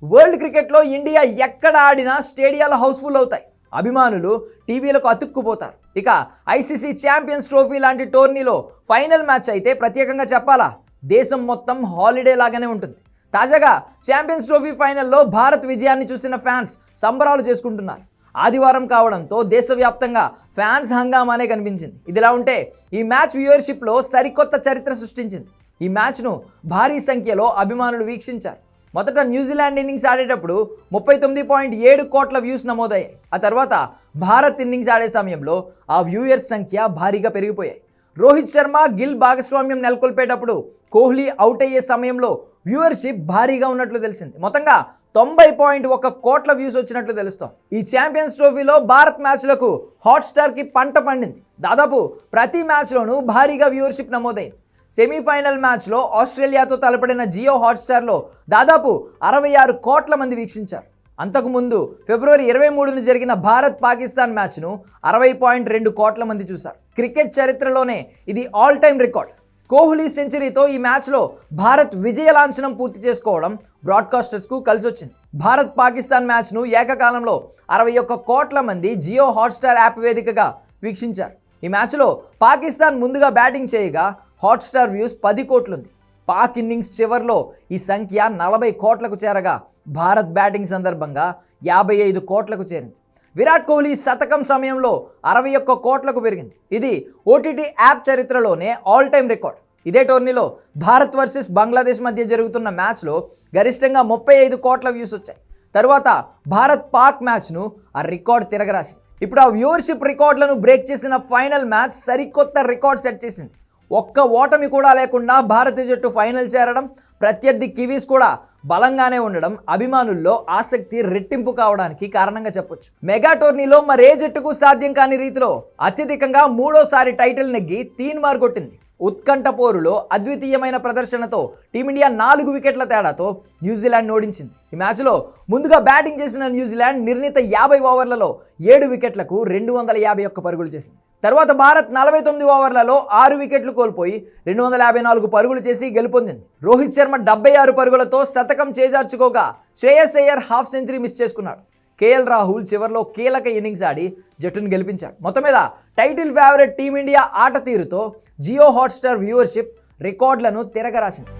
World క్రికెట్లో India ఎక్కడ ఆడినా స్టేడియాలు హౌస్ఫుల్ అవుతాయి. అభిమానులు టీవీలకు అతుక్కుపోతారు. ఇక ఐసీసీ ఛాంపియన్స్ ట్రోఫీ లాంటి టోర్నీలో ఫైనల్ మ్యాచ్ అయితే ప్రత్యేకంగా చెప్పాలా, దేశం మొత్తం హాలిడే లాగానే ఉంటుంది. తాజాగా ఛాంపియన్స్ ట్రోఫీ ఫైనల్లో భారత్ విజయాన్ని చూసిన ఫ్యాన్స్ సంబరాలు చేసుకుంటున్నారు. ఆదివారం కావడంతో దేశవ్యాప్తంగా ఫ్యాన్స్ హంగామానే కనిపించింది. ఇదిలా ఉంటే ఈ మ్యాచ్ వ్యూవర్షిప్లో సరికొత్త చరిత్ర సృష్టించింది. ఈ మ్యాచ్ను భారీ సంఖ్యలో అభిమానులు వీక్షించారు. మొదట న్యూజిలాండ్ ఇన్నింగ్స్ ఆడేటప్పుడు 39.7 కోట్ల వ్యూస్ నమోదయ్యాయి. ఆ తర్వాత భారత్ ఇన్నింగ్స్ ఆడే సమయంలో ఆ వ్యూయర్స్ సంఖ్య భారీగా పెరిగిపోయాయి. రోహిత్ శర్మ, గిల్ భాగస్వామ్యం నెలకొల్పేటప్పుడు కోహ్లీ అవుట్ అయ్యే సమయంలో వ్యూవర్షిప్ భారీగా ఉన్నట్లు తెలిసింది. మొత్తంగా 90.1 కోట్ల వ్యూస్ వచ్చినట్లు తెలుస్తోంది. ఈ ఛాంపియన్స్ ట్రోఫీలో భారత్ మ్యాచ్లకు హాట్స్టార్కి పంట పండింది. దాదాపు ప్రతి మ్యాచ్లోనూ భారీగా వ్యూవర్షిప్ నమోదైంది. సెమీఫైనల్ మ్యాచ్లో ఆస్ట్రేలియాతో తలపడిన జియో హాట్స్టార్లో దాదాపు 66 కోట్ల మంది వీక్షించారు. అంతకుముందు ఫిబ్రవరి 23న జరిగిన భారత్ పాకిస్తాన్ మ్యాచ్ను 60.2 కోట్ల మంది చూశారు. క్రికెట్ చరిత్రలోనే ఇది ఆల్ టైమ్ రికార్డ్. కోహ్లీ సెంచరీతో ఈ మ్యాచ్లో భారత్ విజయ లాంఛనం పూర్తి చేసుకోవడం బ్రాడ్కాస్టర్స్కు కలిసొచ్చింది. భారత్ పాకిస్తాన్ మ్యాచ్ను ఏకకాలంలో 61 కోట్ల మంది జియో హాట్స్టార్ యాప్ వేదికగా వీక్షించారు. ఈ మ్యాచ్లో పాకిస్తాన్ ముందుగా బ్యాటింగ్ చేయగా హాట్స్టార్ వ్యూస్ 10 కోట్లుంది. పాక్ ఇన్నింగ్స్ చివర్లో ఈ సంఖ్య 40 కోట్లకు చేరగా భారత్ బ్యాటింగ్ సందర్భంగా 55 కోట్లకు చేరింది. విరాట్ కోహ్లీ శతకం సమయంలో 61 కోట్లకు పెరిగింది. ఇది ఓటీటీ యాప్ చరిత్రలోనే ఆల్ టైమ్ రికార్డ్. ఇదే టోర్నీలో భారత్ వర్సెస్ బంగ్లాదేశ్ మధ్య జరుగుతున్న మ్యాచ్లో గరిష్టంగా 35 కోట్ల వ్యూస్ వచ్చాయి. తరువాత భారత్ పాక్ మ్యాచ్ను ఆ రికార్డ్ తిరగరాసింది. ఇప్పుడు ఆ వ్యూవర్షిప్ రికార్డులను బ్రేక్ చేసిన ఫైనల్ మ్యాచ్ సరికొత్త రికార్డ్ సెట్ చేసింది. ఒక్క ఓటమి కూడా లేకుండా భారతీయ జట్టు ఫైనల్ చేరడం, ప్రత్యర్థి కివీస్ కూడా బలంగానే ఉండడం అభిమానుల్లో ఆసక్తి రెట్టింపు కావడానికి కారణంగా చెప్పొచ్చు. మెగా టోర్నీలో మరే జట్టుకు సాధ్యం కాని రీతిలో అత్యధికంగా 3వ టైటిల్ నెగ్గి తీన్మార్ కొట్టింది. ఉత్కంఠ పోరులో అద్వితీయమైన ప్రదర్శనతో టీమిండియా 4 వికెట్ల తేడాతో న్యూజిలాండ్ ఓడించింది. ఈ మ్యాచ్లో ముందుగా బ్యాటింగ్ చేసిన న్యూజిలాండ్ నిర్ణీత 50 ఓవర్లలో 7 వికెట్లకు 251 పరుగులు చేసింది. తర్వాత భారత్ 49 ఓవర్లలో 6 వికెట్లు కోల్పోయి 254 పరుగులు చేసి గెలుపొందింది. రోహిత్ శర్మ 76 పరుగులతో శతకం చేజార్చుకోగా Shreyas Iyer half century miss చేసుకున్నాడు. కేఎల్ రాహుల్ చివర్లో కీలక ఇన్నింగ్స్ ఆడి జట్టును గెలిపించాడు. మొత్తం మీద టైటిల్ ఫేవరెట్ టీమిండియా ఆట తీరుతో జియో హాట్స్టార్ వ్యూవర్షిప్ రికార్డులను తిరగరాసింది.